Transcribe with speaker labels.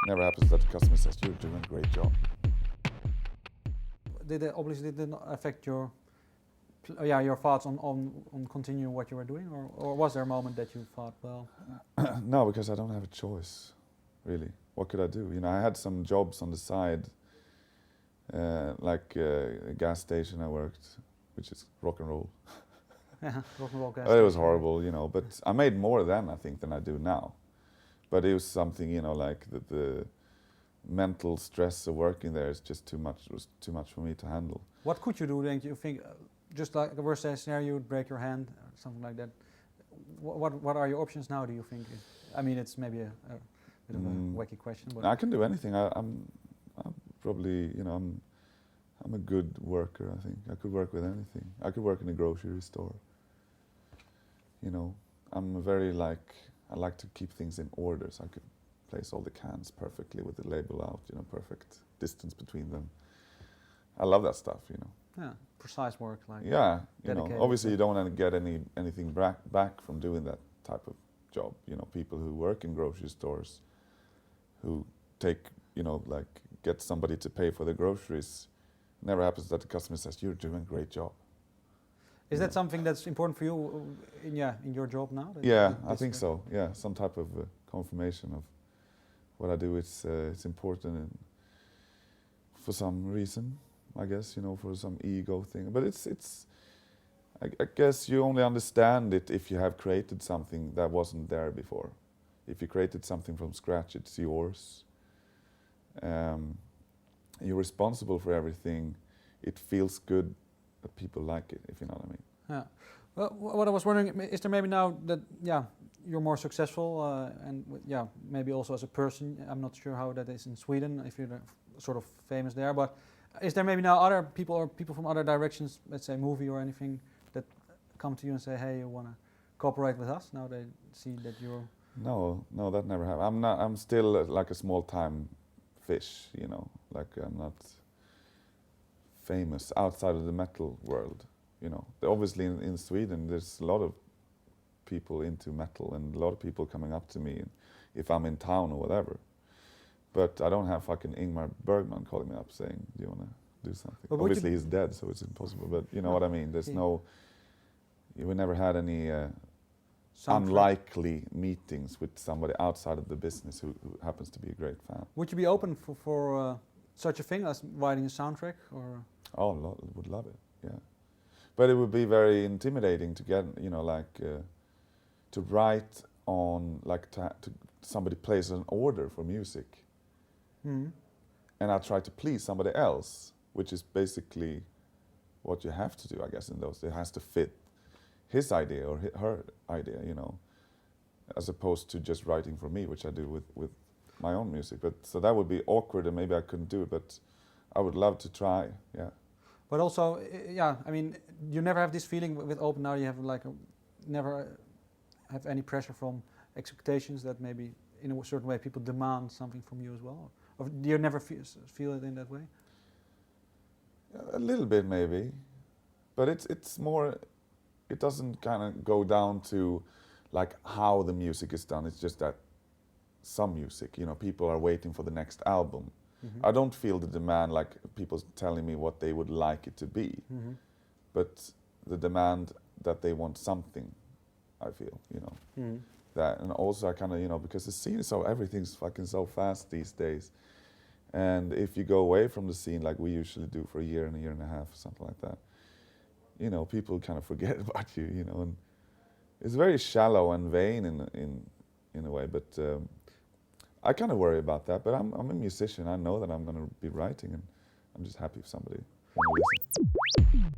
Speaker 1: Never happens that the customer says, "You're doing a great job."
Speaker 2: Obviously did not affect your thoughts on continuing what you were doing, or was there a moment that you thought, well?
Speaker 1: No, because I don't have a choice, really. What could I do? You know, I had some jobs on the side, like a gas station I worked, which is rock and roll.
Speaker 2: Yeah, rock and roll gas
Speaker 1: It was
Speaker 2: station.
Speaker 1: horrible, you know, but I made more then, I think, than I do now. But it was something, you know, like the mental stress of working there is just too much. It was too much for me to handle.
Speaker 2: What could you do then? You think, just like the worst case scenario, you'd break your hand or something like that. What are your options now? Do you think? I mean, it's maybe a bit of a wacky question, but
Speaker 1: I can do anything. I'm probably, you know, I'm a good worker. I think I could work with anything. I could work in a grocery store. You know, I'm very I like to keep things in order, so I could place all the cans perfectly with the label out, you know, perfect distance between them. I love that stuff, you know.
Speaker 2: Yeah, precise work, like.
Speaker 1: Yeah, you know,
Speaker 2: dedicated
Speaker 1: obviously
Speaker 2: stuff.
Speaker 1: you don't want to get anything back from doing that type of job. You know, people who work in grocery stores, who take, you know, like get somebody to pay for their groceries. Never happens that the customer says, "You're doing a great job."
Speaker 2: Is that something that's important for you in your job now?
Speaker 1: Yeah, I think so. Yeah, some type of confirmation of what I do. It's important for some reason, I guess, you know, for some ego thing. But I guess you only understand it if you have created something that wasn't there before. If you created something from scratch, it's yours. You're responsible for everything. It feels good that people like it, if you know what I mean.
Speaker 2: Yeah. Well, what I was wondering, is there maybe now that you're more successful and maybe also as a person. I'm not sure how that is in Sweden if you're sort of famous there, but is there maybe now other people or people from other directions, let's say movie or anything, that come to you and say, "Hey, you want to cooperate with us?" Now they see that you're.
Speaker 1: No, that never happened. I'm still like a small time fish, you know. Like I'm not famous outside of the metal world, you know. Obviously in Sweden there's a lot of people into metal and a lot of people coming up to me if I'm in town or whatever. But I don't have fucking Ingmar Bergman calling me up saying, "Do you want to do something?"
Speaker 2: But
Speaker 1: obviously he's dead, so it's impossible, but you know what I mean. There's we never had any unlikely meetings with somebody outside of the business who happens to be a great fan.
Speaker 2: Would you be open for such a thing as writing a soundtrack, or?
Speaker 1: Oh, would love it, yeah. But it would be very intimidating to get, you know, like to write on, like to somebody places an order for music, and I try to please somebody else, which is basically what you have to do, I guess, in those. It has to fit his idea or her idea, you know, as opposed to just writing for me, which I do with my own music. But so that would be awkward, and maybe I couldn't do it, but I would love to try, yeah.
Speaker 2: But also, I mean, you never have this feeling with Opeth now. You have never have any pressure from expectations that maybe in a certain way people demand something from you as well, or do you never feel it in that way?
Speaker 1: A little bit maybe, but it's more. It doesn't kind of go down to like how the music is done. It's just that some music, you know, people are waiting for the next album. I don't feel the demand like people telling me what they would like it to be, but the demand that they want something, I feel, you know. That, and also I kind of, you know, because the scene is everything's fucking so fast these days, and if you go away from the scene like we usually do for a year and a half, something like that, you know, people kind of forget about you, you know, and it's very shallow and vain in a way, but I kind of worry about that, but I'm a musician. I know that I'm going to be writing, and I'm just happy if somebody want to listen.